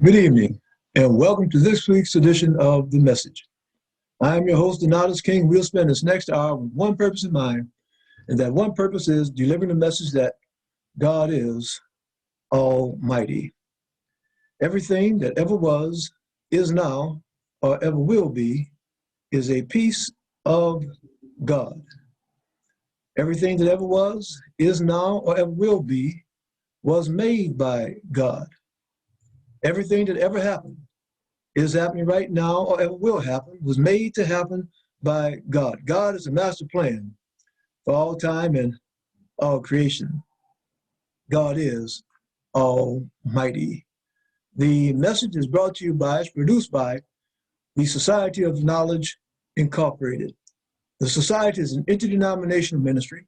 Good evening, and welcome to this week's edition of The Message. I am your host, Donatus King. We'll spend this next hour with one purpose in mind, and that one purpose is delivering the message that God is Almighty. Everything that ever was, is now, or ever will be, is a piece of God. Everything that ever was, is now, or ever will be, was made by God. Everything that ever happened, is happening right now, or ever will happen, was made to happen by God. God is the master plan for all time and all creation. God is Almighty. The message is brought to you by, is produced by the Society of Knowledge Incorporated. The Society is an interdenominational ministry.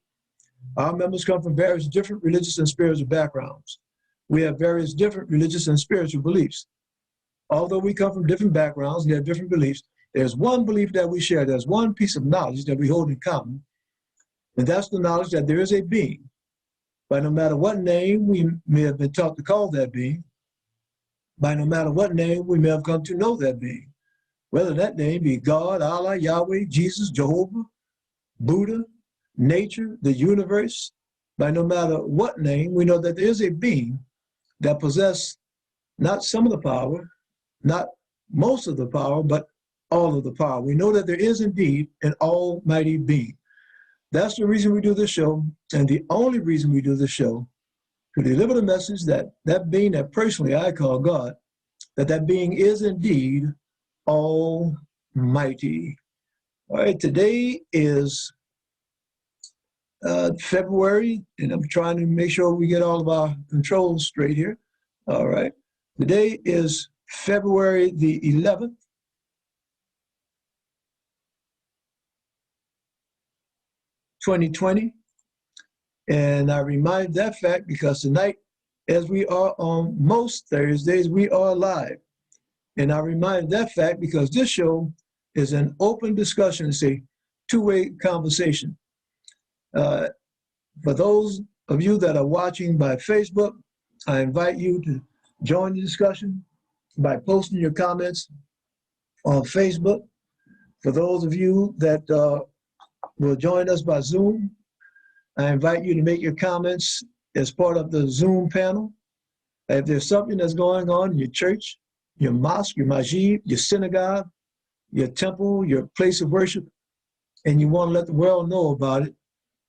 Our members come from various different religious and spiritual backgrounds. We have various different religious and spiritual beliefs. Although we come from different backgrounds, we have different beliefs, there's one belief that we share, there's one piece of knowledge that we hold in common, and that's the knowledge that there is a being. By no matter what name we may have been taught to call that being, by no matter what name we may have come to know that being, whether that name be God, Allah, Yahweh, Jesus, Jehovah, Buddha, nature, the universe, by no matter what name, we know that there is a being that possesses not some of the power, not most of the power, but all of the power. We know that there is indeed an almighty being. That's the reason we do this show, and the only reason we do this show, to deliver the message that that being that personally I call God, that being is indeed almighty. All right, today is February, and I'm trying to make sure we get all of our controls straight here. All right, today is February the 11th, 2020. And I remind that fact because tonight, as we are on most Thursdays, we are live. And I remind that fact because this show is an open discussion. It's a two-way conversation. For those of you that are watching by Facebook, I invite you to join the discussion by posting your comments on Facebook. For those of you that will join us by Zoom, I invite you to make your comments as part of the Zoom panel. If there's something that's going on in your church, your mosque, your masjid, your synagogue, your temple, your place of worship, and you want to let the world know about it,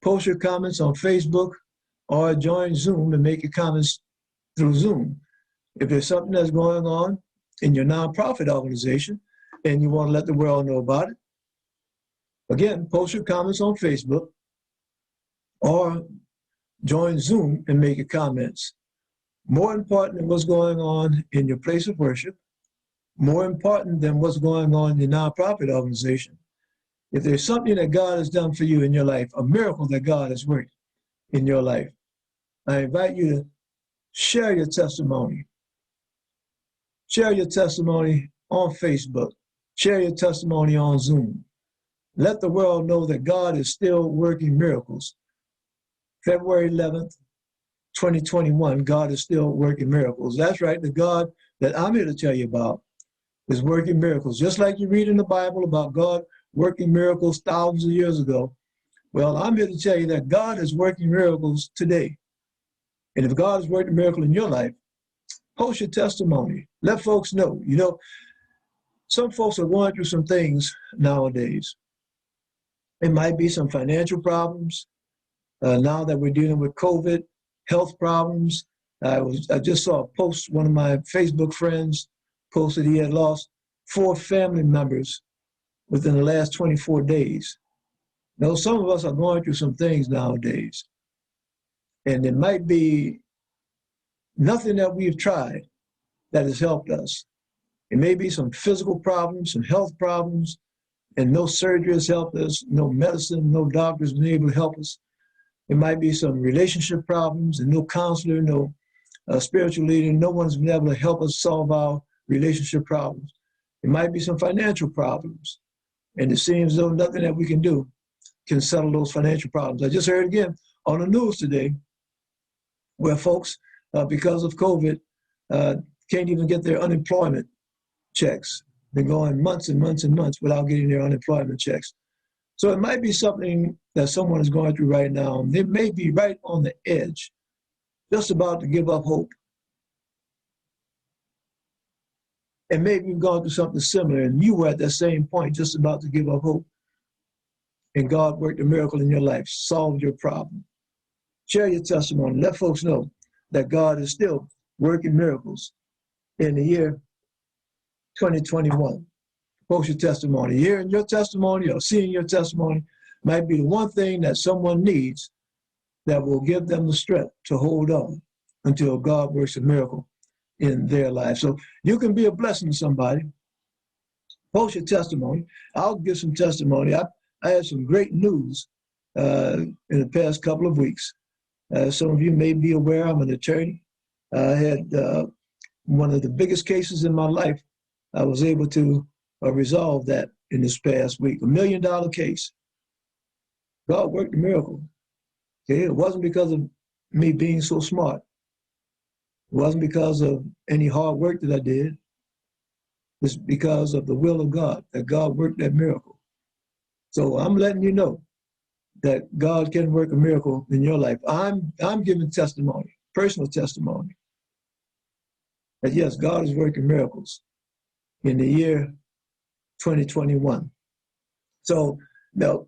post your comments on Facebook or join Zoom and make your comments through Zoom. If there's something that's going on in your nonprofit organization and you want to let the world know about it, again, post your comments on Facebook or join Zoom and make your comments. More important than what's going on in your place of worship, more important than what's going on in your nonprofit organization, if there's something that God has done for you in your life, a miracle that God has worked in your life, I invite you to share your testimony. Share your testimony on Facebook. Share your testimony on Zoom. Let the world know that God is still working miracles. February 11th, 2021, God is still working miracles. That's right, the God that I'm here to tell you about is working miracles. Just like you read in the Bible about God working miracles thousands of years ago, well, I'm here to tell you that God is working miracles today. And if God is working a miracle in your life, post your testimony. Let folks know. You know, some folks are going through some things nowadays. It might be some financial problems. Now that we're dealing with COVID, health problems. I just saw a post, one of my Facebook friends posted he had lost 4 family members within the last 24 days. Now, some of us are going through some things nowadays, and it might be nothing that we've tried that has helped us. It may be some physical problems, some health problems, and no surgery has helped us, no medicine, no doctors been able to help us. It might be some relationship problems and no counselor, no spiritual leader, no one's been able to help us solve our relationship problems. It might be some financial problems, and it seems though nothing that we can do can settle those financial problems. I just heard again on the news today where folks, because of COVID, can't even get their unemployment checks. Been going months and months and months without getting their unemployment checks. So it might be something that someone is going through right now. They may be right on the edge, just about to give up hope. And maybe you've gone through something similar and you were at that same point, just about to give up hope. And God worked a miracle in your life, solved your problem. Share your testimony. Let folks know that God is still working miracles in the year 2021. Post your testimony. Hearing your testimony or seeing your testimony might be the one thing that someone needs that will give them the strength to hold on until God works a miracle in their life. So you can be a blessing to somebody. Post your testimony. I'll give some testimony. I had some great news in the past couple of weeks. Some of you may be aware I'm an attorney. I had one of the biggest cases in my life. I was able to resolve that in this past week. $1 million case. God worked a miracle. Okay? It wasn't because of me being so smart. It wasn't because of any hard work that I did. It's because of the will of God that God worked that miracle. So I'm letting you know that God can work a miracle in your life. I'm giving testimony, personal testimony, that yes, God is working miracles in the year 2021. So now,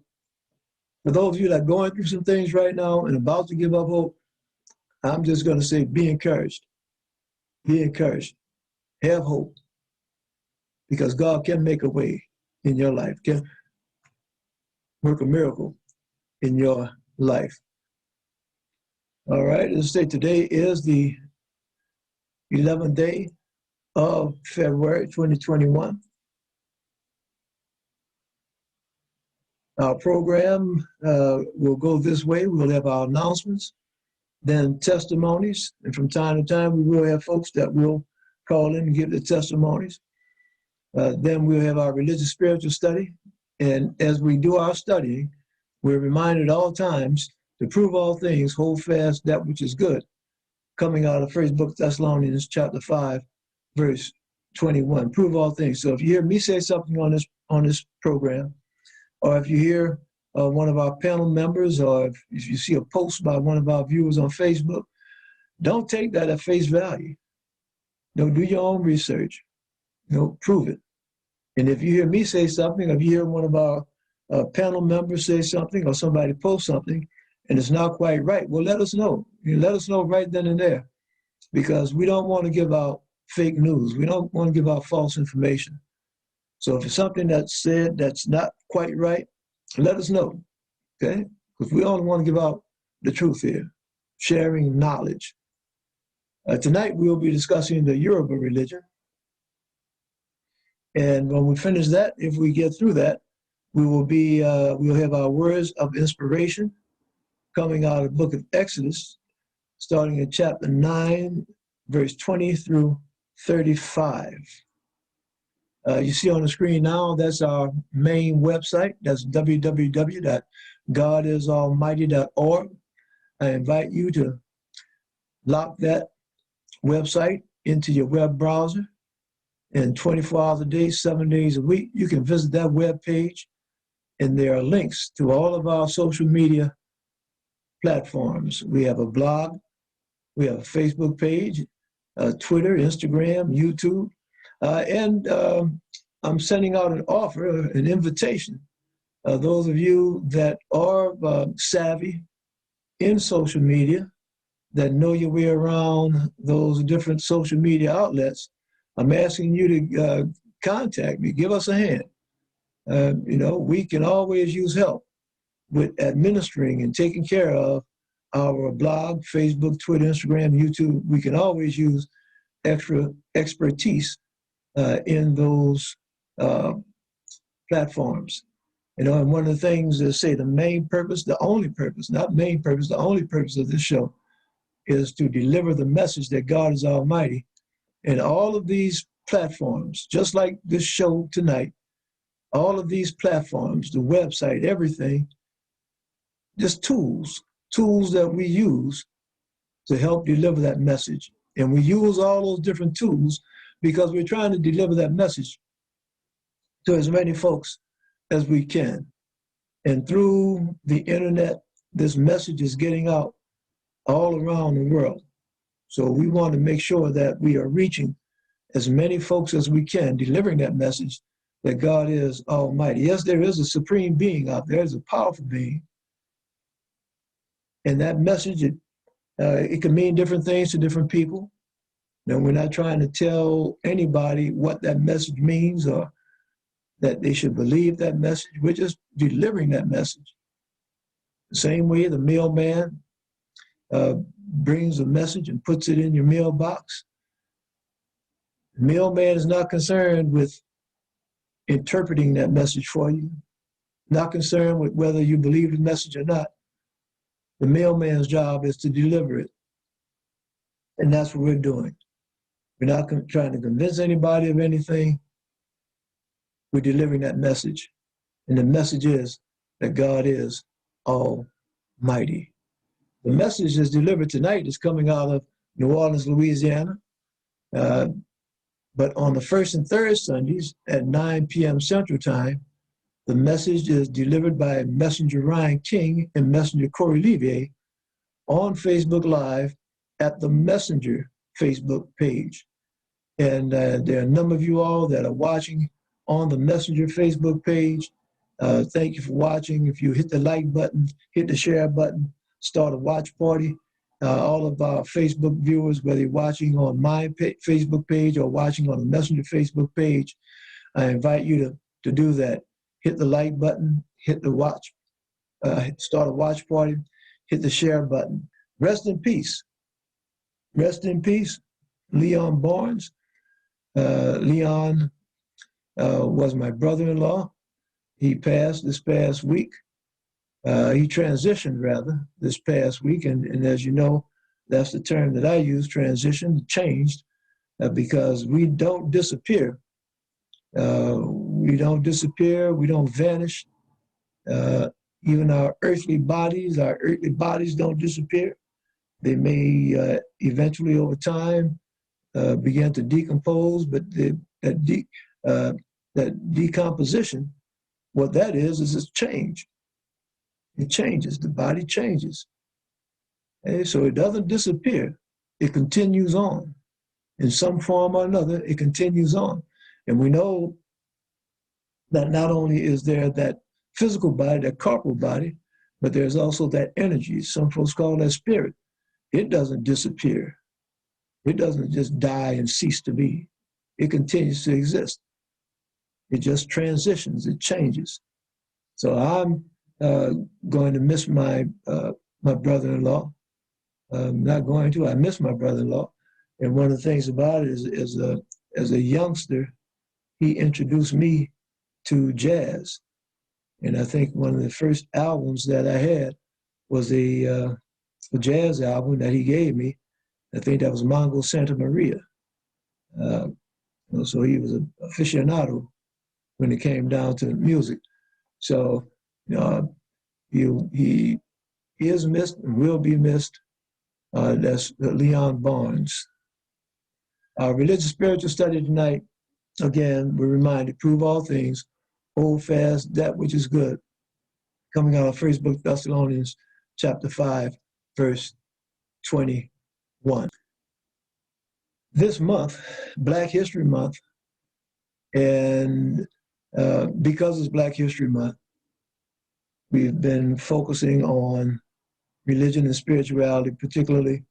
for those of you that are going through some things right now and about to give up hope, I'm just going to say, be encouraged. Be encouraged. Have hope. Because God can make a way in your life, can work a miracle in your life. All right, let's say today is the 11th day of February 2021. Our program will go this way. We'll have our announcements, then testimonies, and from time to time we will have folks that will call in and give their testimonies. Then we'll have our religious spiritual study. And as we do our studying, we're reminded all times to prove all things, hold fast that which is good. Coming out of First Book of Thessalonians, chapter 5, verse 21. Prove all things. So if you hear me say something on this program, or if you hear one of our panel members, or if you see a post by one of our viewers on Facebook, don't take that at face value. Do your own research. Prove it. And if you hear me say something, or if you hear one of our panel members say something, or somebody post something, and it's not quite right, well, let us know. Let us know right then and there, because we don't want to give out fake news. We don't want to give out false information. So if it's something that's said that's not quite right, let us know, okay? Because we only want to give out the truth here, sharing knowledge. Tonight, we'll be discussing the Yoruba religion. And when we finish that, if we get through that, we'll have our words of inspiration coming out of the book of Exodus, starting in chapter 9, verse 20 through 35. You see on the screen now, that's our main website. That's www.godisalmighty.org. I invite you to lock that website into your web browser. And 24 hours a day, 7 days a week, you can visit that web page, and there are links to all of our social media platforms. We have a blog, we have a Facebook page, Twitter, Instagram, YouTube, and I'm sending out an offer, an invitation. Those of you that are savvy in social media, that know your way around those different social media outlets, I'm asking you to contact me, give us a hand. We can always use help with administering and taking care of our blog, Facebook, Twitter, Instagram, YouTube. We can always use extra expertise in those platforms. And one of the things that say the main purpose, the only purpose, not main purpose, the only purpose of this show is to deliver the message that God is Almighty. And all of these platforms, just like this show tonight, all of these platforms, the website, everything, just tools that we use to help deliver that message And we use all those different tools because we're trying to deliver that message to as many folks as we can. And through the internet, this message is getting out all around the world. So we want to make sure that we are reaching as many folks as we can, delivering that message that God is Almighty. Yes, there is a supreme being out there, there's a powerful being. And that message, it can mean different things to different people. Now, we're not trying to tell anybody what that message means or that they should believe that message. We're just delivering that message. The same way the mailman brings a message and puts it in your mailbox. The mailman is not concerned with interpreting that message for you, not concerned with whether you believe the message or not. The mailman's job is to deliver it. And that's what we're doing. We're not trying to convince anybody of anything. We're delivering that message. And the message is that God is Almighty. The message is delivered tonight is coming out of New Orleans, Louisiana. But on the first and third Sundays at 9 p.m. Central Time, the message is delivered by Messenger Ryan King and Messenger Corey Levier on Facebook Live at the Messenger Facebook page. And there are a number of you all that are watching on the Messenger Facebook page. Thank you for watching. If you hit the like button, hit the share button, start a watch party. All of our Facebook viewers, whether you're watching on my Facebook page or watching on the Messenger Facebook page, I invite you to do that. Hit the like button, hit the watch, start a watch party, hit the share button. Rest in peace. Rest in peace, Leon Barnes. Leon was my brother-in-law. He passed this past week. He transitioned, rather, this past week. And as you know, that's the term that I use, transition, changed, because we don't disappear. We don't disappear. We don't vanish. Even our earthly bodies don't disappear. They may eventually, over time, begin to decompose, but that decomposition, what that is a change. It changes. The body changes. Okay? So it doesn't disappear. It continues on. In some form or another, it continues on. And we know that not only is there that physical body, that corporal body, but there's also that energy. Some folks call that spirit. It doesn't disappear. It doesn't just die and cease to be. It continues to exist. It just transitions. It changes. So I'm going to miss my brother-in-law. I'm not going to. I miss my brother-in-law. And one of the things about it is as a youngster, he introduced me to jazz. And I think one of the first albums that I had was a jazz album that he gave me. I think that was Mongo Santa Maria. So he was an aficionado when it came down to music. So he is missed and will be missed. That's Leon Barnes. Our religious spiritual study tonight, again, we're reminded, prove all things, hold fast that which is good. Coming out of 1 Book Thessalonians chapter 5, verse 21. This month, Black History Month, and because it's Black History Month, we've been focusing on religion and spirituality, particularly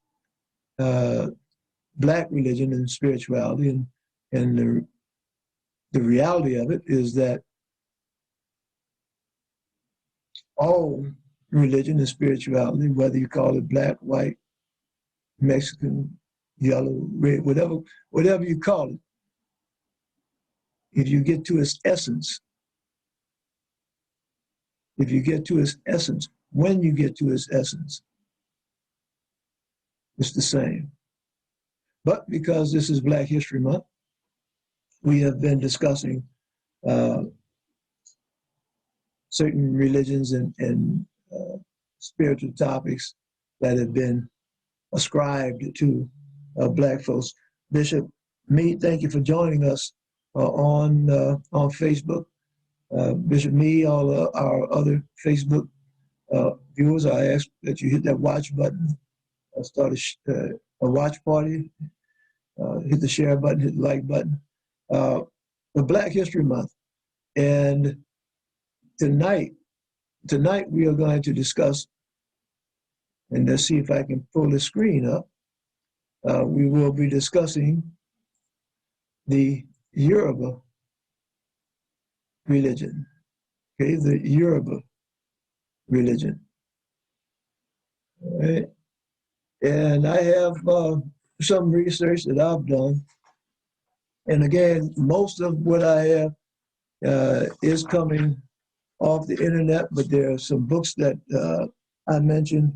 Black religion and spirituality. And the reality of it is that all religion and spirituality, whether you call it Black, white, Mexican, yellow, red, whatever you call it, if you get to its essence, when you get to its essence, it's the same. But because this is Black History Month, we have been discussing certain religions and spiritual topics that have been ascribed to Black folks. Bishop Meade, thank you for joining us on Facebook. Bishop Meade, all our other Facebook viewers, I ask that you hit that watch button, start a watch party, hit the share button, hit the like button. The Black History Month. And tonight we are going to discuss, and let's see if I can pull the screen up. We will be discussing the Yoruba religion, okay, the Yoruba religion. All right. And I have some research that I've done. And again, most of what I have is coming off the internet, but there are some books that I mentioned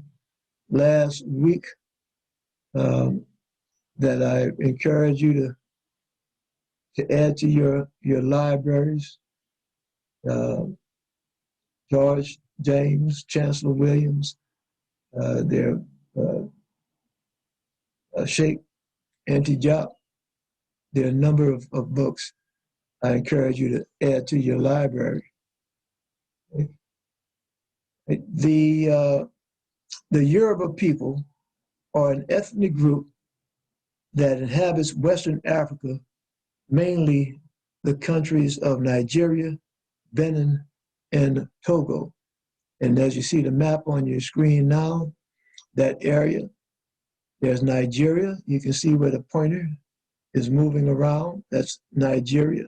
last week that I encourage you to add to your libraries. George James, Chancellor Williams, their Sheikh Anti-Jop. There are a number of books I encourage you to add to your library. The Yoruba people are an ethnic group that inhabits Western Africa, mainly the countries of Nigeria, Benin, and Togo. And as you see the map on your screen now, that area, there's Nigeria. You can see where the pointer is moving around. That's Nigeria.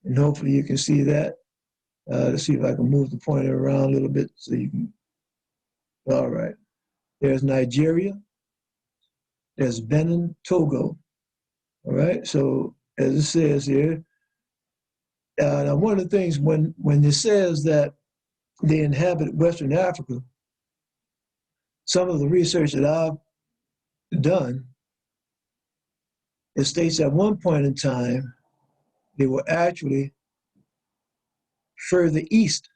And hopefully you can see that. Let's see if I can move the pointer around a little bit so you can. All right. There's Nigeria. There's Benin, Togo. All right. So as it says here, now one of the things when it says that they inhabit Western Africa, some of the research that I've done, it states at one point in time, they were actually further east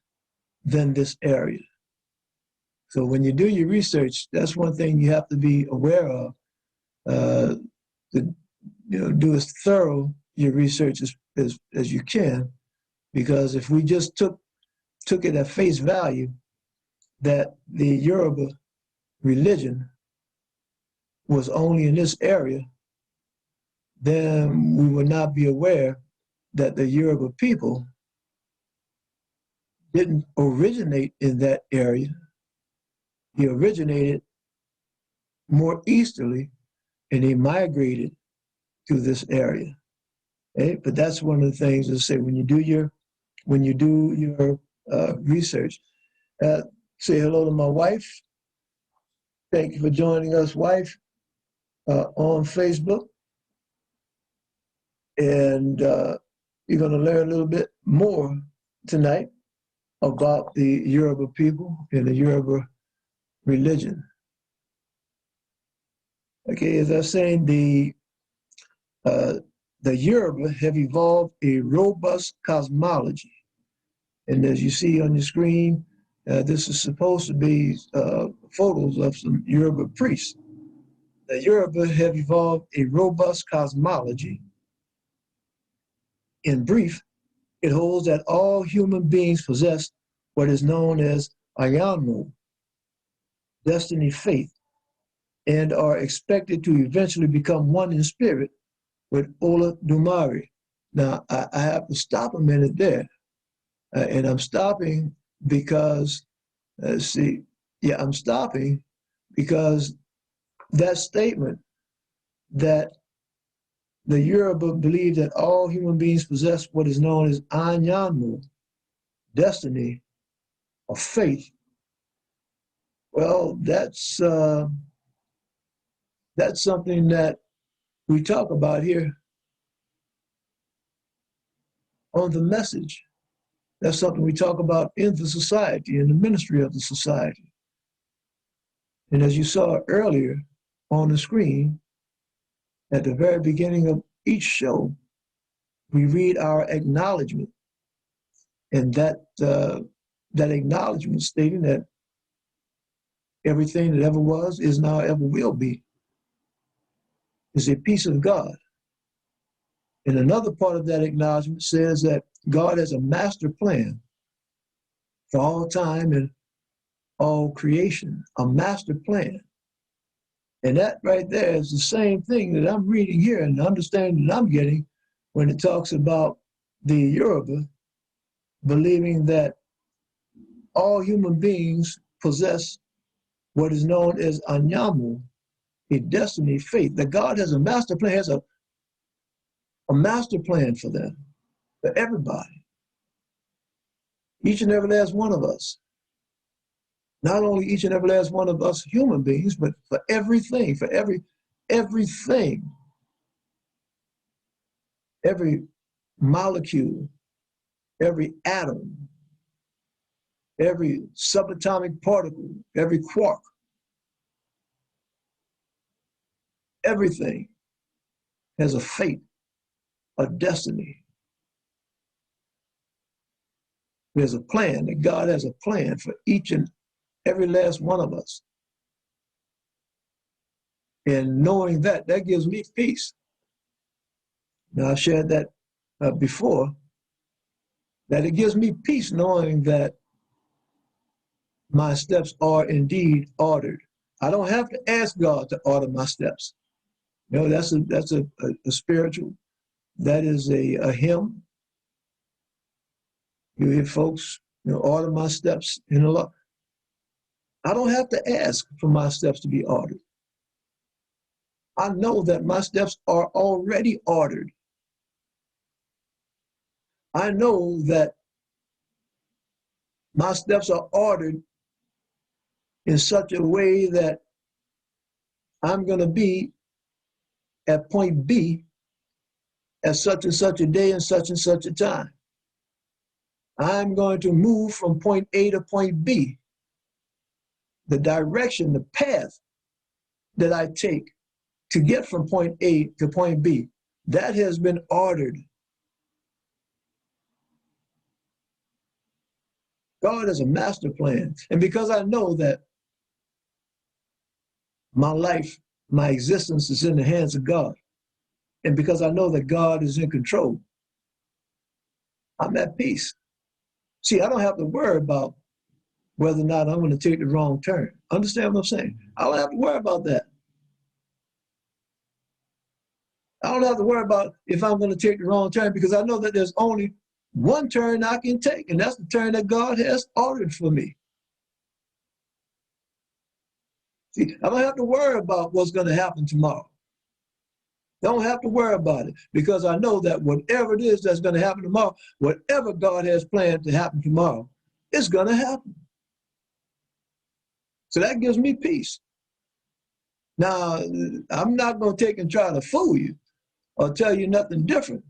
than this area. So when you do your research, that's one thing you have to be aware of. Do as thorough your research as you can, because if we just took it at face value that the Yoruba religion was only in this area, then we would not be aware that the Yoruba people didn't originate in that area. He originated more easterly, and he migrated to this area. Okay? But that's one of the things to say when you do your research. Say hello to my wife. Thank you for joining us, wife, on Facebook. And you're going to learn a little bit more tonight about the Yoruba people and the Yoruba religion. Okay, as I was saying, the Yoruba have evolved a robust cosmology. And as you see on your screen, this is supposed to be photos of some Yoruba priests. The Yoruba have evolved a robust cosmology. In brief, it holds that all human beings possess what is known as Ayamu, destiny, faith, and are expected to eventually become one in spirit with Olodumare. Now, I have to stop a minute there. And I'm stopping because, I'm stopping because that statement that the Yoruba believe that all human beings possess what is known as Anyanmu, destiny, or faith. Well, that's something that we talk about here on the message. That's something we talk about in the society, in the ministry of the society. And as you saw earlier on the screen, at the very beginning of each show, we read our acknowledgement. And that acknowledgement stating that everything that ever was, is now, ever will be, is a piece of God. And another part of that acknowledgement says that God has a master plan for all time and all creation, a master plan. And that right there is the same thing that I'm reading here and the understanding that I'm getting when it talks about the Yoruba believing that all human beings possess what is known as anyamu, a destiny, fate, that God has a master plan, has a master plan for them, for everybody, each and every last one of us. Not only each and every last one of us human beings, but for everything, for everything, every molecule, every atom, every subatomic particle, every quark, everything has a fate, a destiny. There's a plan, that God has a plan for each and every last one of us. And knowing that, that gives me peace. Now, I shared that before, that it gives me peace knowing that my steps are indeed ordered. I don't have to ask God to order my steps. You know, that's a spiritual, that is a hymn. You hear folks, you know, order my steps in the law. I don't have to ask for my steps to be ordered. I know that my steps are already ordered. I know that my steps are ordered in such a way that I'm going to be at point B at such and such a day and such a time. I'm going to move from point A to point B. The direction, the path that I take to get from point A to point B, that has been ordered. God has a master plan. And because I know that my life, my existence is in the hands of God, and because I know that God is in control, I'm at peace. See, I don't have to worry about whether or not I'm going to take the wrong turn. Understand what I'm saying? I don't have to worry about that. I don't have to worry about if I'm going to take the wrong turn, because I know that there's only one turn I can take, and that's the turn that God has ordered for me. See, I don't have to worry about what's going to happen tomorrow. Don't have to worry about it, because I know that whatever it is that's going to happen tomorrow, whatever God has planned to happen tomorrow, it's going to happen. So that gives me peace. Now, I'm not going to take and try to fool you or tell you nothing different.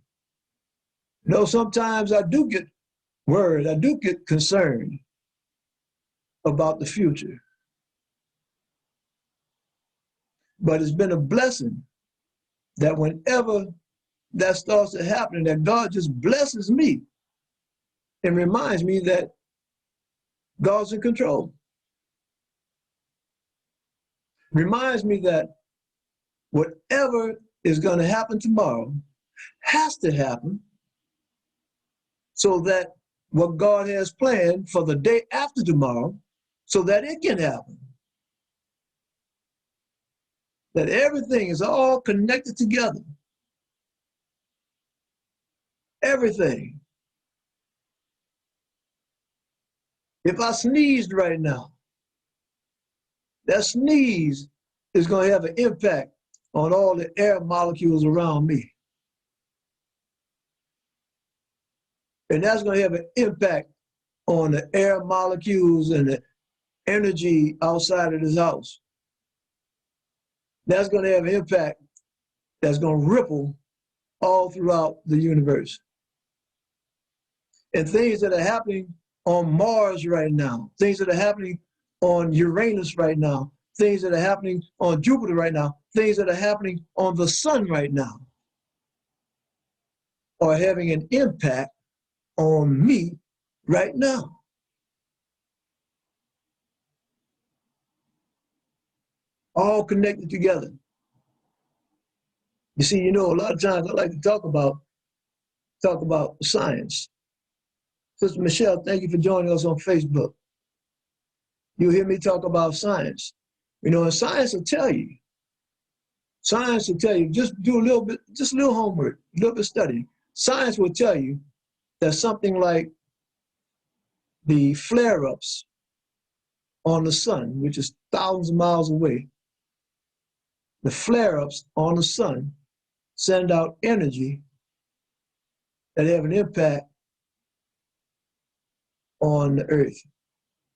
You know, sometimes I do get worried, I do get concerned about the future. But it's been a blessing that whenever that starts to happen, that God just blesses me and reminds me that God's in control. Reminds me that whatever is going to happen tomorrow has to happen so that what God has planned for the day after tomorrow, so that it can happen. That everything is all connected together. Everything. If I sneezed right now, that sneeze is going to have an impact on all the air molecules around me. And that's going to have an impact on the air molecules and the energy outside of this house. That's going to have an impact that's going to ripple all throughout the universe. And things that are happening on Mars right now, things that are happening on Uranus right now, things that are happening on Jupiter right now, things that are happening on the sun right now are having an impact on me right now. All connected together. You see, you know, a lot of times I like to talk about science. Sister Michelle, thank you for joining us on Facebook. You hear me talk about science. You know, and science will tell you, just do a little bit, just a little homework, a little bit of study. Science will tell you that something like the flare-ups on the sun, which is thousands of miles away, the flare-ups on the sun send out energy that have an impact on the earth.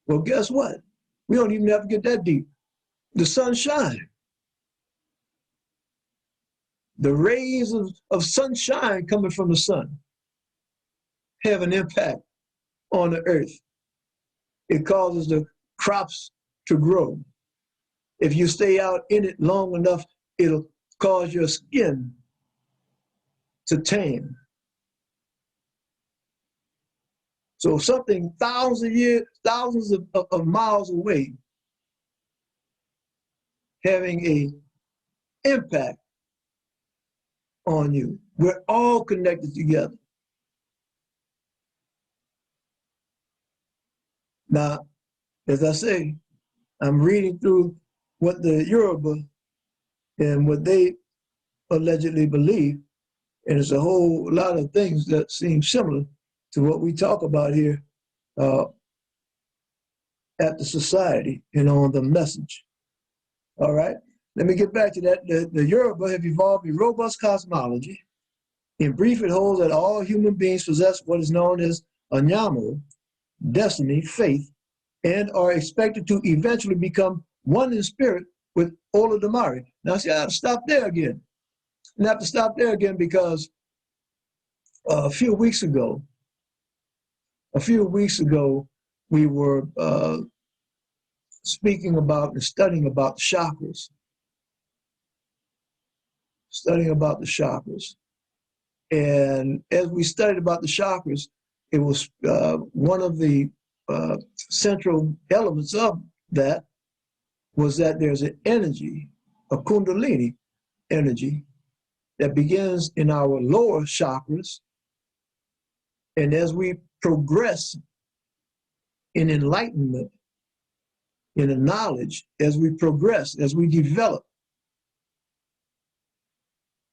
Well, guess what? We don't even have to get that deep. The sun shines. The rays of sunshine coming from the sun have an impact on the earth. It causes the crops to grow. If you stay out in it long enough, it'll cause your skin to tan. So something thousands of miles away, having an impact on you. We're all connected together. Now, as I say, I'm reading through what the Yoruba and what they allegedly believe, and it's a whole lot of things that seem similar to what we talk about here at the society and on the message. All right, let me get back to that. The Yoruba have evolved a robust cosmology. In brief, it holds that all human beings possess what is known as anyamo, destiny, faith, and are expected to eventually become one in spirit with Olodumare. Now, see, I have to stop there again. And I have to stop there again because a few weeks ago, we were speaking about and studying about the chakras. And as we studied about the chakras, it was one of the central elements of that was that there's an energy, a kundalini energy, that begins in our lower chakras. And as we progress in enlightenment, in the knowledge, as we progress, as we develop,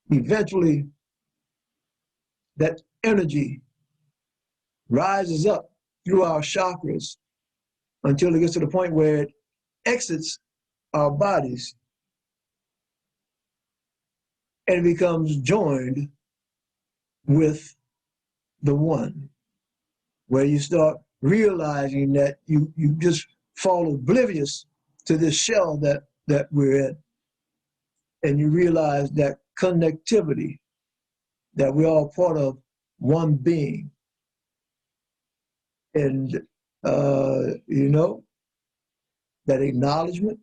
eventually that energy rises up through our chakras until it gets to the point where it exits our bodies and it becomes joined with the one, where you start realizing that you just fall oblivious to this shell that we're in, and you realize that connectivity, that we're all part of one being. And you know, that acknowledgement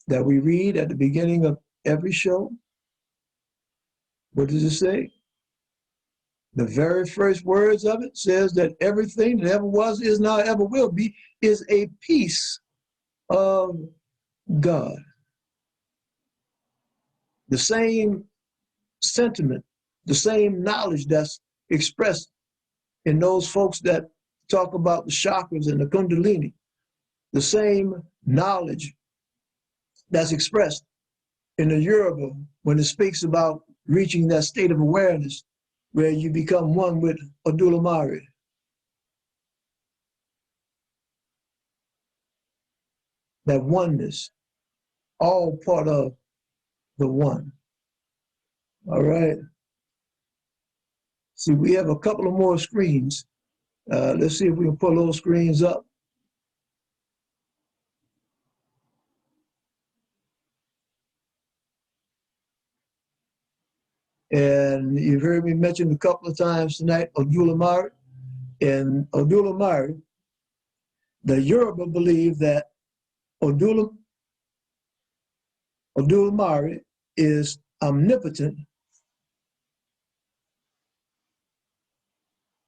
that we read at the beginning of every show, what does it say? The very first words of it says that everything that ever was, is now, ever will be, is a piece of God. The same sentiment, the same knowledge that's expressed in those folks that talk about the chakras and the kundalini, the same knowledge that's expressed in the Yoruba when it speaks about reaching that state of awareness where you become one with Odulamare. That oneness, all part of the one. All right. See, we have a couple of more screens. Let's see if we can pull those screens up. And you've heard me mention a couple of times tonight, Odulamare. And Odulamare, the Yoruba believe that Odulamare is omnipotent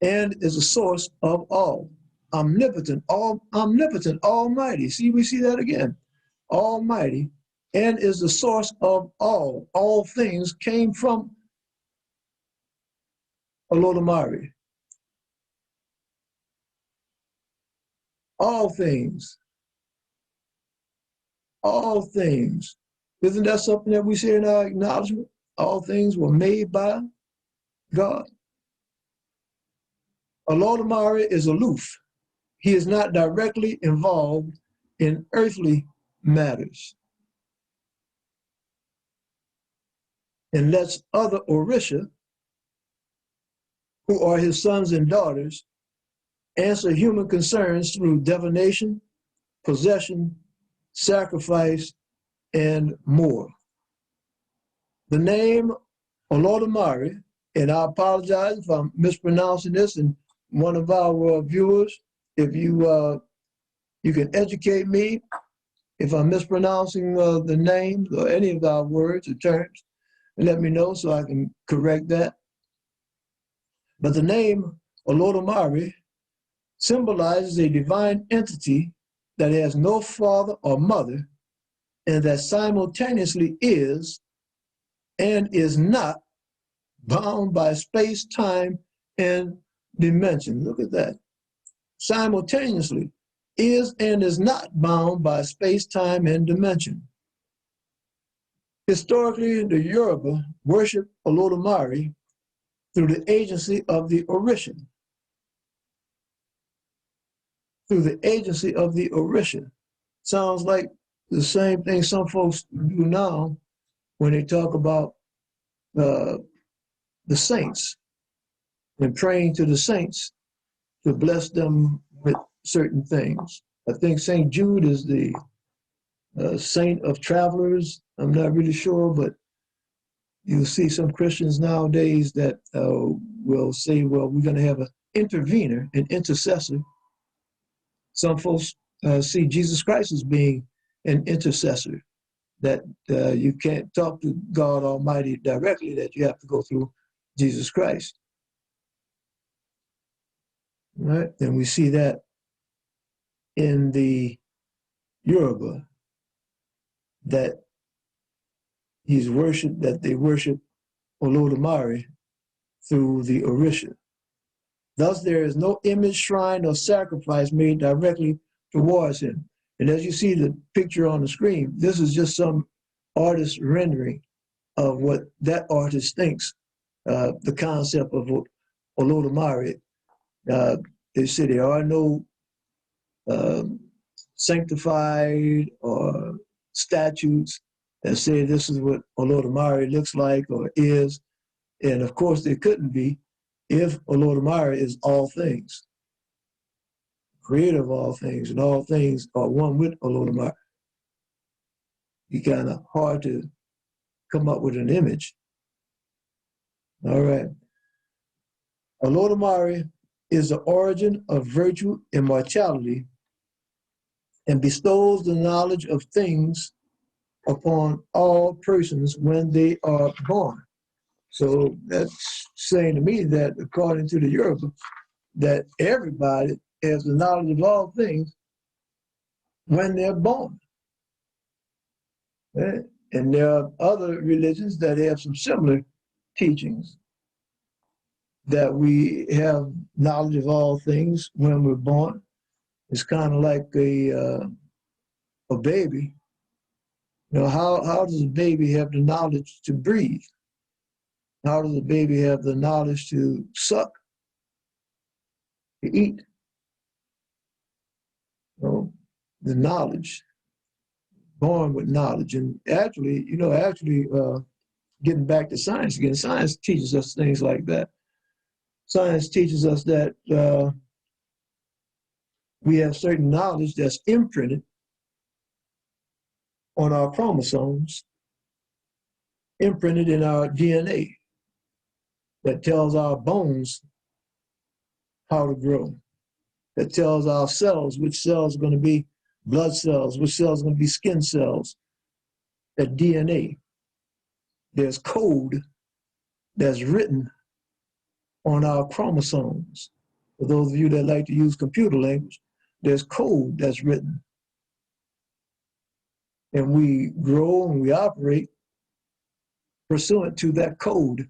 and is a source of all. Omnipotent, omnipotent, almighty. See, we see that again. Almighty, and is the source of all. All things came from Olodumare. All things, all things. Isn't that something that we say in our acknowledgement? All things were made by God. Olodumare is aloof. He is not directly involved in earthly matters and lets other Orisha, who are his sons and daughters, answer human concerns through divination, possession, sacrifice, and more. The name Olodumare, and I apologize if I'm mispronouncing this, and one of our viewers, if you can educate me if I'm mispronouncing the names or any of our words or terms, and let me know so I can correct that. But the name Olodumare symbolizes a divine entity that has no father or mother and that simultaneously is and is not bound by space, time, and dimension. Look at that. Simultaneously is and is not bound by space, time, and dimension. Historically, the Yoruba worship Olodumare through the agency of the Orisha. Through the agency of the Orisha. Sounds like the same thing some folks do now when they talk about the saints and praying to the saints to bless them with certain things. I think St. Jude is the saint of travelers. I'm not really sure, but you'll see some Christians nowadays that will say, well, we're going to have an intervener, an intercessor. Some folks see Jesus Christ as being an intercessor, that you can't talk to God Almighty directly, that you have to go through Jesus Christ. Right? And we see that in the Yoruba, that he's worshipped, that they worship Olodumare through the Orisha. Thus, there is no image, shrine, or sacrifice made directly towards him. And as you see the picture on the screen, this is just some artist rendering of what that artist thinks the concept of Olodumare. They say there are no sanctified or statutes that say this is what Olodumare looks like or is. And of course, there couldn't be if Olodumare is all things, creator of all things, and all things are one with Olodumare. Be kind of hard to come up with an image. All right. Olodumare is the origin of virtue, immortality, and bestows the knowledge of things upon all persons when they are born. So that's saying to me that according to the Yoruba, that everybody has the knowledge of all things when they're born. Right? And there are other religions that have some similar teachings, that we have knowledge of all things when we're born. It's kind of like a baby. You know, how does a baby have the knowledge to breathe? How does a baby have the knowledge to suck, to eat? You know, the knowledge, born with knowledge. And actually, getting back to science again, science teaches us things like that. Science teaches us that we have certain knowledge that's imprinted on our chromosomes, imprinted in our DNA, that tells our bones how to grow, that tells our cells which cells are going to be blood cells, which cells are going to be skin cells, that DNA. There's code that's written on our chromosomes. For those of you that like to use computer language, there's code that's written. And we grow and we operate pursuant to that code.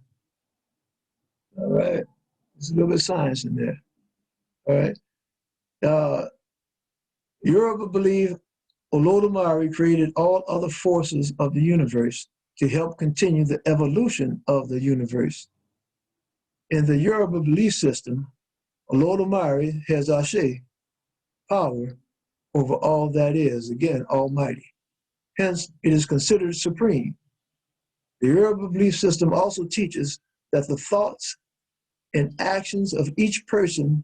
All right. There's a little bit of science in there. All right. Yoruba believe Olodumare created all other forces of the universe to help continue the evolution of the universe. In the Yoruba belief system, Olodumare has Ashe, power over all that is, again, almighty. Hence, it is considered supreme. The Yoruba belief system also teaches that the thoughts and actions of each person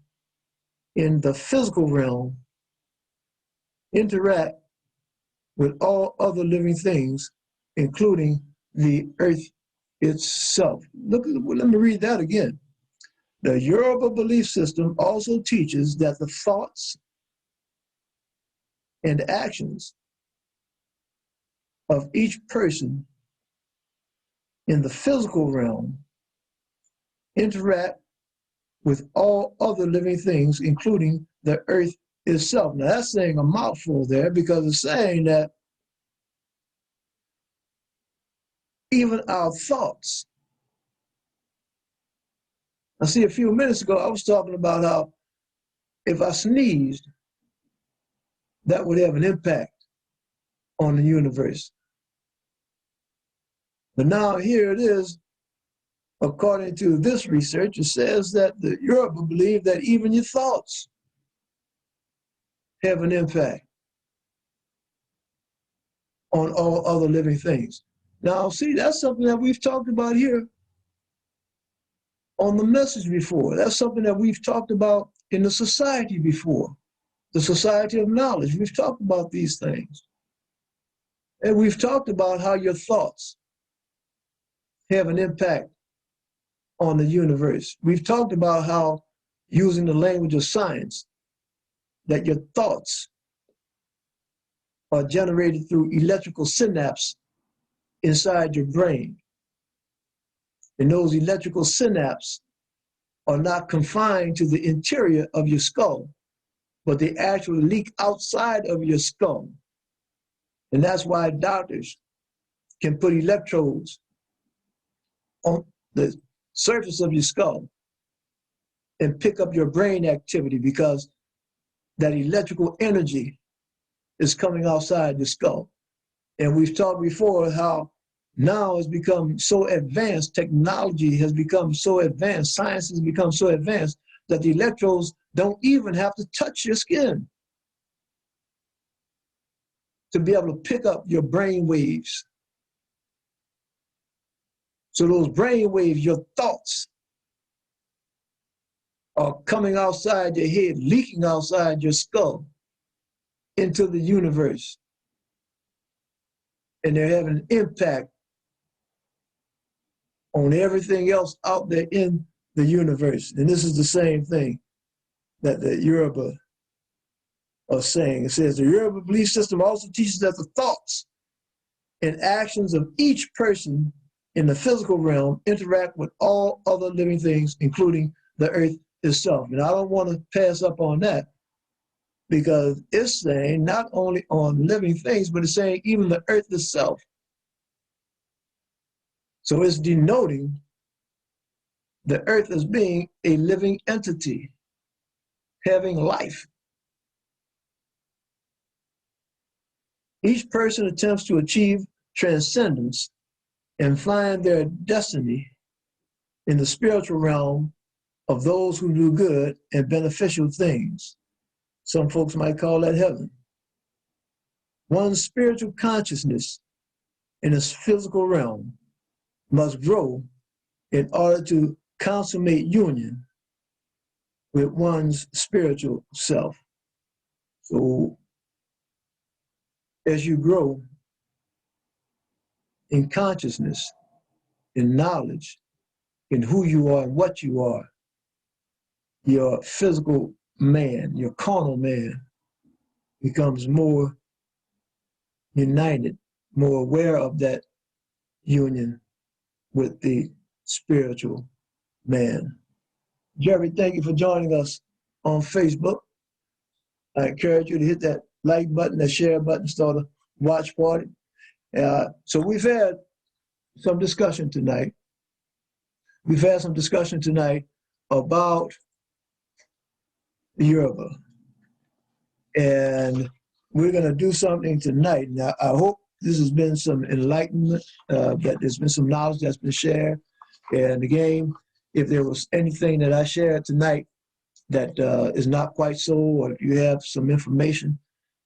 in the physical realm interact with all other living things, including the earth itself. Let me read that again. The Yoruba belief system also teaches that the thoughts and actions of each person in the physical realm interact with all other living things, including the earth itself. Now that's saying a mouthful there, because it's saying that even our thoughts. I see a few minutes ago, I was talking about how if I sneezed, that would have an impact on the universe. But now here it is, according to this research, it says that the Yoruba believe that even your thoughts have an impact on all other living things. Now, see, that's something that we've talked about here on the message before. That's something that we've talked about in the society before, the society of knowledge. We've talked about these things. And we've talked about how your thoughts have an impact on the universe. We've talked about how, using the language of science, that your thoughts are generated through electrical synapses inside your brain. And those electrical synapses are not confined to the interior of your skull, but they actually leak outside of your skull. And that's why doctors can put electrodes on the surface of your skull and pick up your brain activity, because that electrical energy is coming outside the skull. And we've talked before how now it's become so advanced, technology has become so advanced, science has become so advanced that the electrodes don't even have to touch your skin to be able to pick up your brain waves. So those brain waves, your thoughts, are coming outside your head, leaking outside your skull into the universe. And they're having an impact on everything else out there in the universe. And this is the same thing that the Yoruba are saying. It says the Yoruba belief system also teaches that the thoughts and actions of each person in the physical realm interact with all other living things, including the earth itself. And I don't want to pass up on that, because it's saying not only on living things, but it's saying even the earth itself. So it's denoting the earth as being a living entity, having life. Each person attempts to achieve transcendence and find their destiny in the spiritual realm of those who do good and beneficial things. Some folks might call that heaven. One's spiritual consciousness in this physical realm must grow in order to consummate union with one's spiritual self. So as you grow in consciousness, in knowledge, in who you are and what you are, your physical man, your carnal man, becomes more united, more aware of that union with the spiritual man. Jerry, thank you for joining us on Facebook. I encourage you to hit that like button, that share button, start a watch party. So we've had some discussion tonight. about Yoruba. And we're going to do something tonight. Now, I hope this has been some enlightenment, that there's been some knowledge that's been shared. And again, if there was anything that I shared tonight that is not quite so, or if you have some information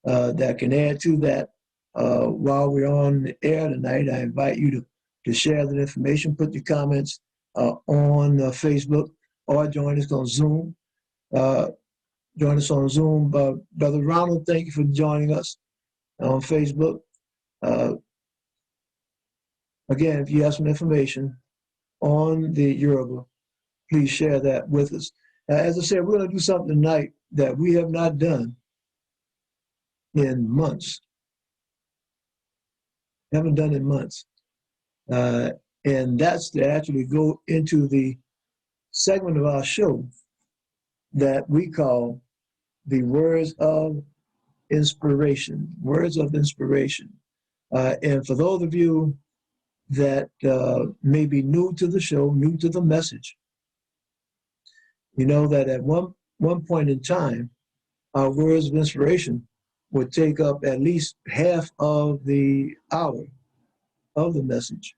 that can add to that while we're on the air tonight, I invite you to share that information, put your comments on Facebook, or join us on Zoom. Join us on Zoom. Brother Ronald, thank you for joining us on Facebook. Again, if you have some information on the Yoruba, please share that with us. As I said, we're going to do something tonight that we have not done in months. Haven't done in months. And that's to actually go into the segment of our show that we call the Words of Inspiration. Words of Inspiration. And for those of you that may be new to the show, new to the message, you know that at one point in time, our words of inspiration would take up at least half of the hour of the message.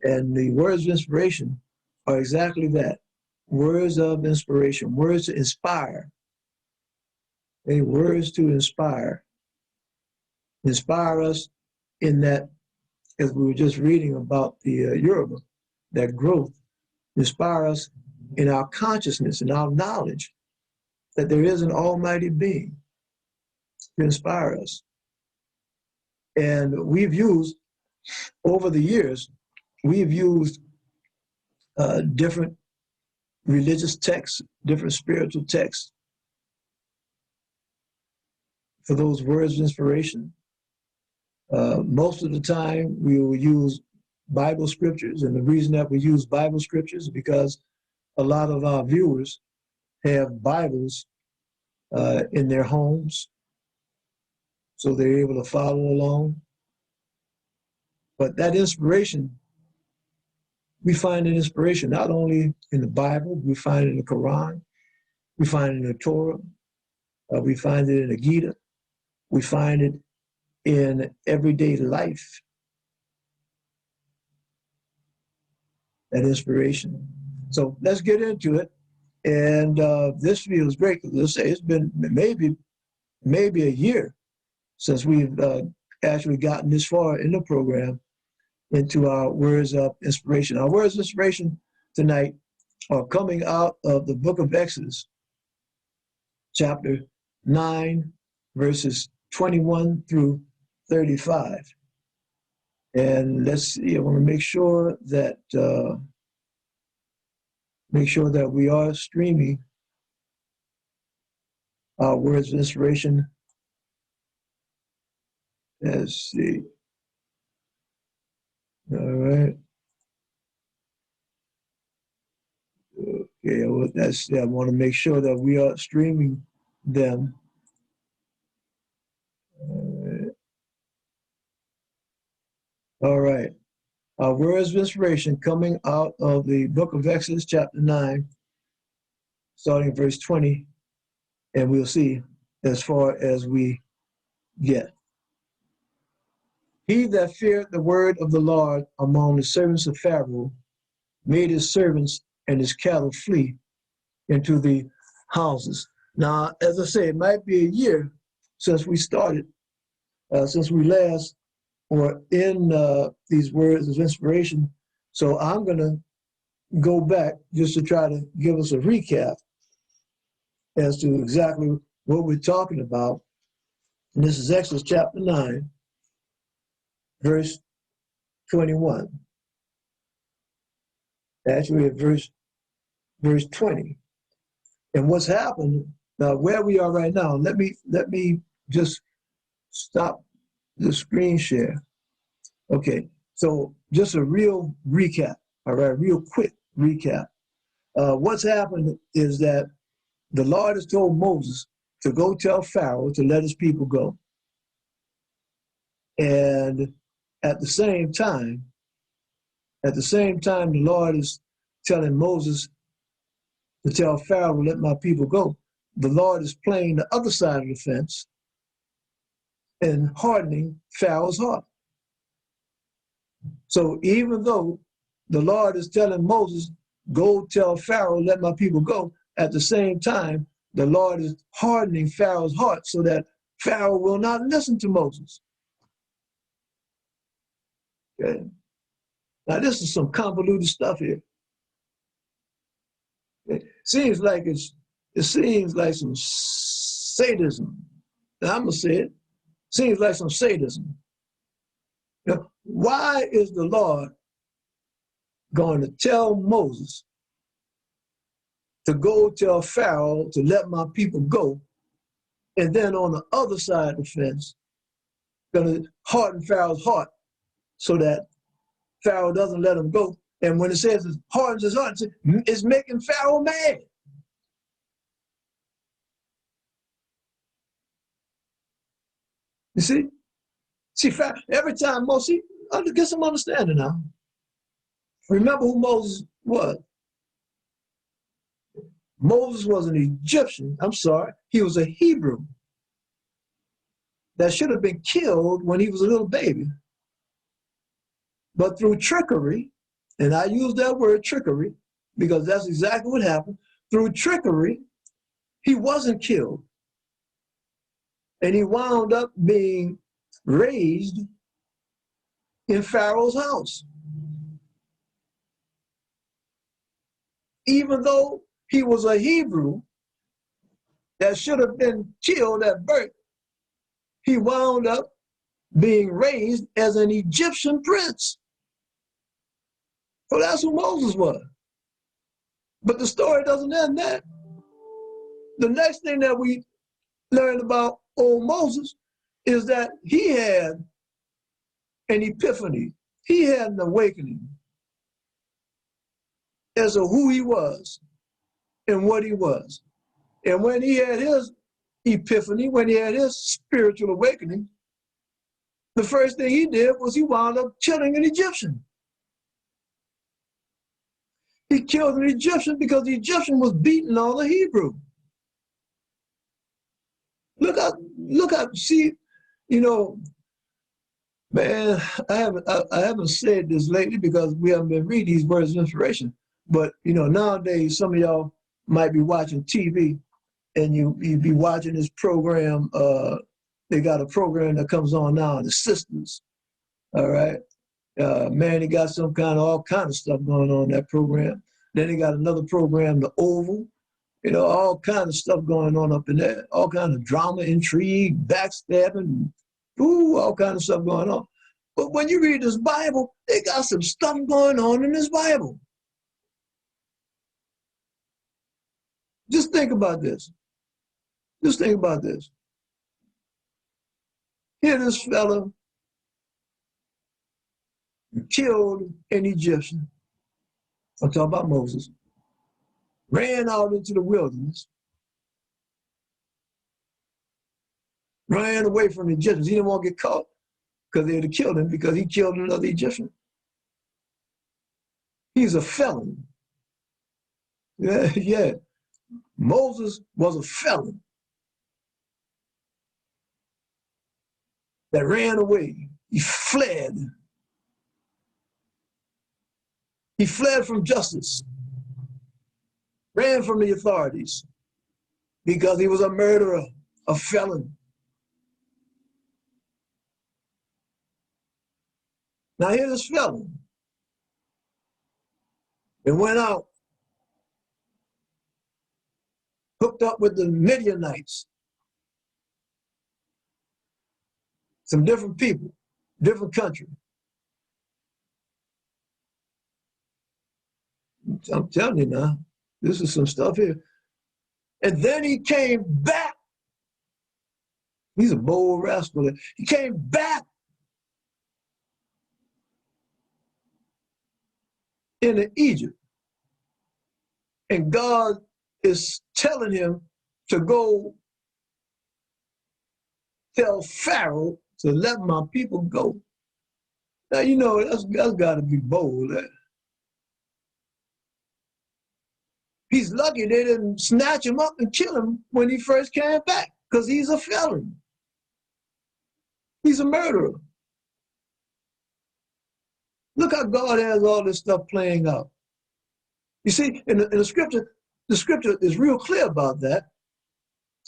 And the words of inspiration are exactly that. Words of inspiration, words to inspire. Words to inspire. Inspire us in that, as we were just reading about the Yoruba, that growth. Inspire us in our consciousness and our knowledge that there is an almighty being to inspire us. And we've used, over the years, we've used different religious texts, different spiritual texts for those words of inspiration. Most of the time, we will use Bible scriptures. And the reason that we use Bible scriptures is because a lot of our viewers have Bibles in their homes, so they're able to follow along. But that inspiration, we find an inspiration not only in the Bible, we find it in the Quran, we find it in the Torah, we find it in the Gita, we find it in everyday life, that inspiration. So let's get into it. And this feels great. Let's say it's been maybe a year since we've actually gotten this far in the program into our words of inspiration. Our words of inspiration tonight are coming out of the book of Exodus, chapter 9, verses 21 through 35. And let's see, I want to make sure that we are streaming our words of inspiration. Let's see. All right. Okay, well, I want to make sure that we are streaming them. All right. Our words of inspiration coming out of the book of Exodus, chapter 9, starting verse 20, and we'll see as far as we get. He that feared the word of the Lord among the servants of Pharaoh made his servants and his cattle flee into the houses. Now, as I say, it might be a year since we started, since we last were in these words of inspiration. So I'm going to go back just to try to give us a recap as to exactly what we're talking about. And this is Exodus chapter 9, verse 21. Actually, at verse 20. And what's happened now, where we are right now, let me just stop the screen share. Okay, so just a real recap, all right, real quick recap. What's happened is that the Lord has told Moses to go tell Pharaoh to let his people go. And at the same time, the Lord is telling Moses to tell Pharaoh, let my people go. The Lord is playing the other side of the fence and hardening Pharaoh's heart. So even though the Lord is telling Moses, go tell Pharaoh, let my people go, at the same time, the Lord is hardening Pharaoh's heart so that Pharaoh will not listen to Moses. Okay? Now this is some convoluted stuff here. It seems like it seems like some sadism. Now I'm gonna say it. Seems like some sadism. You know, why is the Lord going to tell Moses to go tell Pharaoh to let my people go, and then on the other side of the fence, going to harden Pharaoh's heart so that Pharaoh doesn't let him go? And when it says it hardens his heart, it's making Pharaoh mad. You see? See, every time Moses, I'll get some understanding now. Remember who Moses was. Moses was an Egyptian. I'm sorry, he was a Hebrew that should have been killed when he was a little baby. But through trickery, and I use that word trickery because that's exactly what happened. Through trickery, he wasn't killed. And he wound up being raised in Pharaoh's house. Even though he was a Hebrew that should have been killed at birth, he wound up being raised as an Egyptian prince. So that's who Moses was. But the story doesn't end there. The next thing that we learn about old Moses is that he had an epiphany. He had an awakening as to who he was and what he was. And when he had his epiphany, when he had his spiritual awakening, the first thing he did was he wound up killing an Egyptian. He killed an Egyptian because the Egyptian was beating on the Hebrew. Look out, see, you know, man, I haven't said this lately because we haven't been reading these words of inspiration. But, you know, nowadays, some of y'all might be watching TV and you be watching this program. They got a program that comes on now, The Sisters, all right? Man, they got all kind of stuff going on in that program. Then they got another program, The Oval, you know, all kind of stuff going on up in there, all kind of drama, intrigue, backstabbing, all kind of stuff going on. But when you read this Bible, they got some stuff going on in this Bible. Just think about this. Just think about this. Here this fella killed an Egyptian. I'm talking about Moses. Ran out into the wilderness. Ran away from the Egyptians. He didn't want to get caught because they'd have killed him because he killed another Egyptian. He's a felon. Yeah. Moses was a felon that ran away. He fled. He fled from justice, ran from the authorities because he was a murderer, a felon. Now here's this felon and went out, hooked up with the Midianites, some different people, different country. I'm telling you now, this is some stuff here. And then he came back. He's a bold rascal. He came back into Egypt. And God is telling him to go tell Pharaoh to let my people go. Now, you know, that's got to be bold. He's lucky they didn't snatch him up and kill him when he first came back, because he's a felon. He's a murderer. Look how God has all this stuff playing out. You see, in the scripture is real clear about that.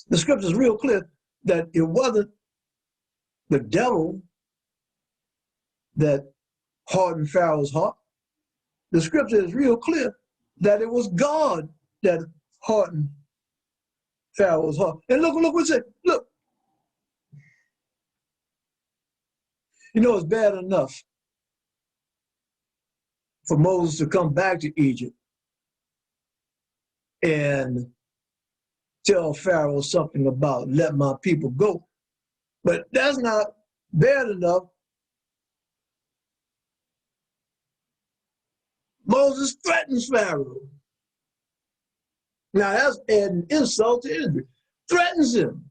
The scripture is real clear that it wasn't the devil that hardened Pharaoh's heart. The scripture is real clear that it was God that hardened Pharaoh's heart. And look what it said. Look. You know, it's bad enough for Moses to come back to Egypt and tell Pharaoh something about let my people go. But that's not bad enough. Moses threatens Pharaoh. Now that's adding insult to injury. Threatens him.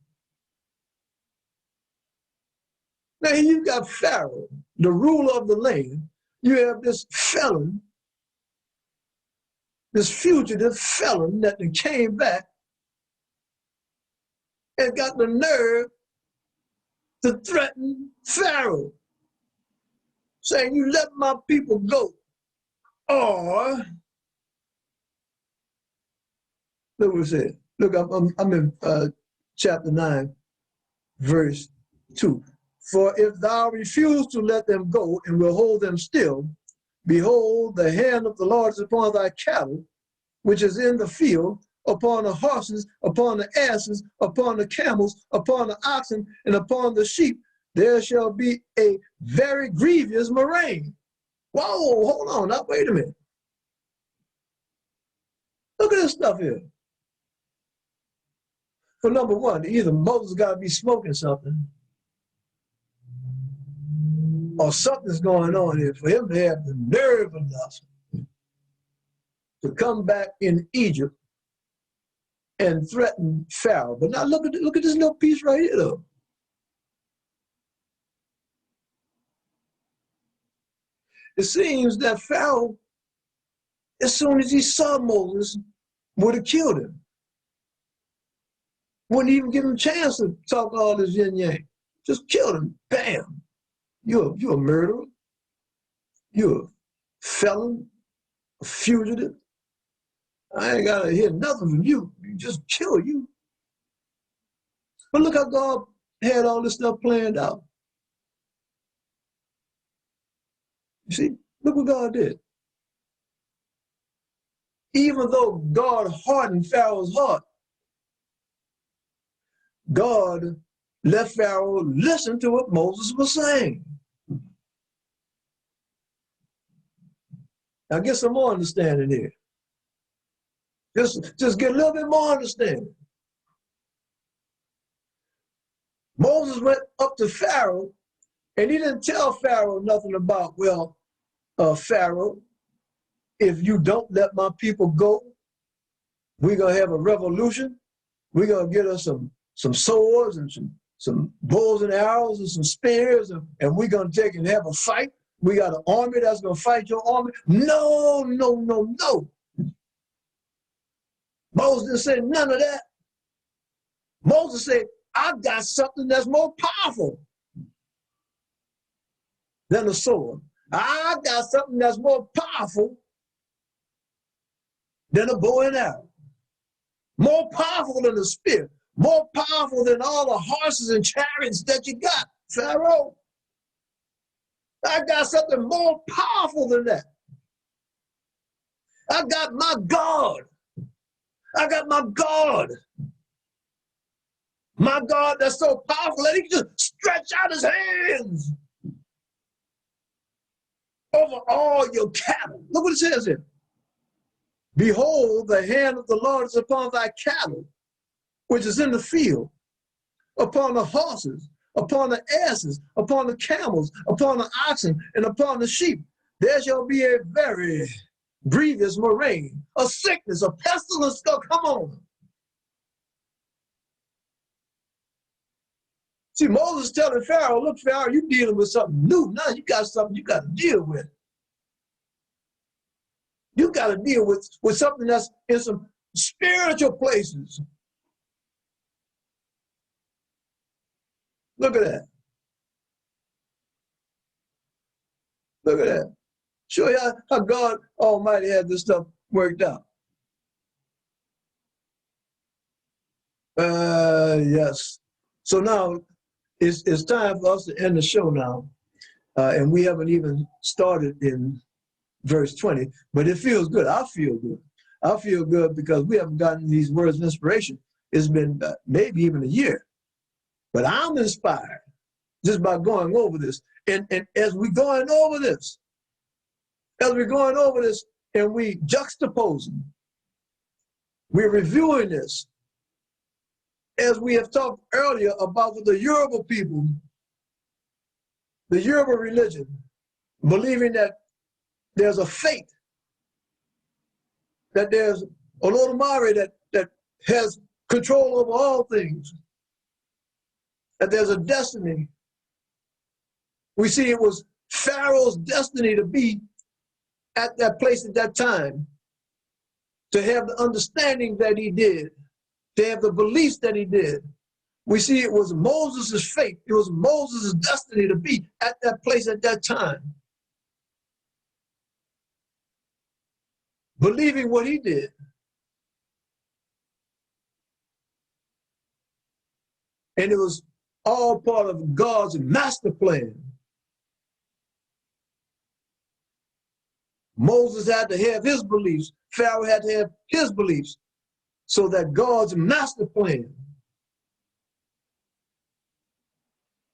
Now you've got Pharaoh, the ruler of the land. You have this felon, this fugitive felon that came back and got the nerve to threaten Pharaoh, saying, you let my people go, or, look what it said. Look, I'm in chapter 9, verse 2. For if thou refuse to let them go and will hold them still, behold, the hand of the Lord is upon thy cattle, which is in the field, upon the horses, upon the asses, upon the camels, upon the oxen, and upon the sheep. There shall be a very grievous murrain. Whoa, hold on, now wait a minute. Look at this stuff here. For number one, either Moses got to be smoking something, or something's going on here for him to have the nerve enough to come back in Egypt and threaten Pharaoh. But now look at this little piece right here, though. It seems that Pharaoh, as soon as he saw Moses, would have killed him. Wouldn't even give him a chance to talk all this yin yang. Just killed him. Bam. You're a murderer. You're a felon, a fugitive. I ain't gotta hear nothing from you. You just kill you. But look how God had all this stuff planned out. You see, look what God did. Even though God hardened Pharaoh's heart, God let Pharaoh listen to what Moses was saying. Now get some more understanding here. Just get a little bit more understanding. Moses went up to Pharaoh, and he didn't tell Pharaoh nothing about, well, Pharaoh, if you don't let my people go, we're going to have a revolution. We're going to get us some swords and some bows and arrows and some spears, and we're going to take and have a fight. We got an army that's going to fight your army. No, no, no, no. Moses didn't say none of that. Moses said, I've got something that's more powerful than a sword. I've got something that's more powerful than a bow and arrow. More powerful than a spear. More powerful than all the horses and chariots that you got, Pharaoh. I got something more powerful than that. I got my God. I got my God. My God that's so powerful that he can just stretch out his hands over all your cattle. Look what it says here. Behold, the hand of the Lord is upon thy cattle, which is in the field, upon the horses, upon the asses, upon the camels, upon the oxen, and upon the sheep. There shall be a very grievous murrain, a sickness, a pestilence. Come on. See, Moses telling Pharaoh, look, Pharaoh, you're dealing with something new. Now you got something you got to deal with. You got to deal with something that's in some spiritual places. Look at that. Look at that. Show you how God Almighty had this stuff worked out. Yes. So now it's time for us to end the show now. And we haven't even started in verse 20, but it feels good. I feel good. I feel good because we haven't gotten these words of inspiration. It's been maybe even a year. But I'm inspired just by going over this. And as we're going over this, and we juxtaposing, we're reviewing this, as we have talked earlier about the Yoruba people, the Yoruba religion, believing that there's a fate, that there's Olodumare that has control over all things, that there's a destiny. We see it was Pharaoh's destiny to be at that place at that time, to have the understanding that he did, to have the beliefs that he did. We see it was Moses' fate. It was Moses' destiny to be at that place at that time, believing what he did. And it was all part of God's master plan. Moses had to have his beliefs. Pharaoh had to have his beliefs, so that God's master plan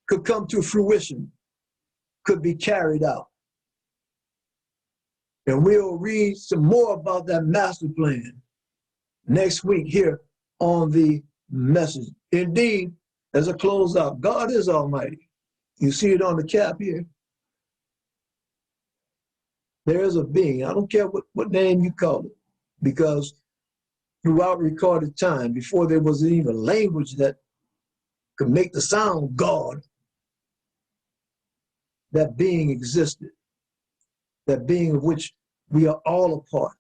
could come to fruition, could be carried out. And we'll read some more about that master plan next week here on the message. Indeed, as a closeout, God is Almighty. You see it on the cap here. There is a being. I don't care what name you call it, because throughout recorded time, before there was even language that could make the sound God, that being existed, that being of which we are all a part.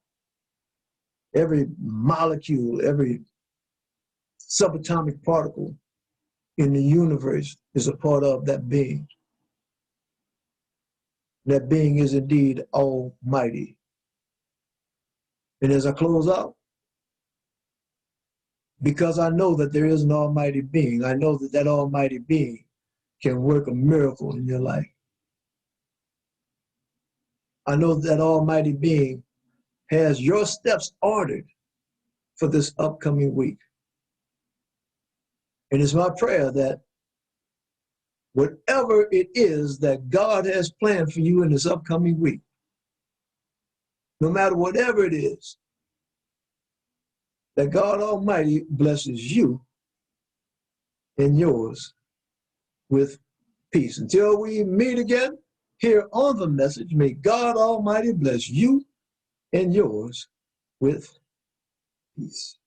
Every molecule, every subatomic particle in the universe is a part of that being. That being is indeed Almighty. And as I close out, because I know that there is an Almighty being, I know that that Almighty being can work a miracle in your life. I know that Almighty being has your steps ordered for this upcoming week. And it's my prayer that whatever it is that God has planned for you in this upcoming week, no matter whatever it is, that God Almighty blesses you and yours with peace. Until we meet again here on the message, may God Almighty bless you and yours with peace.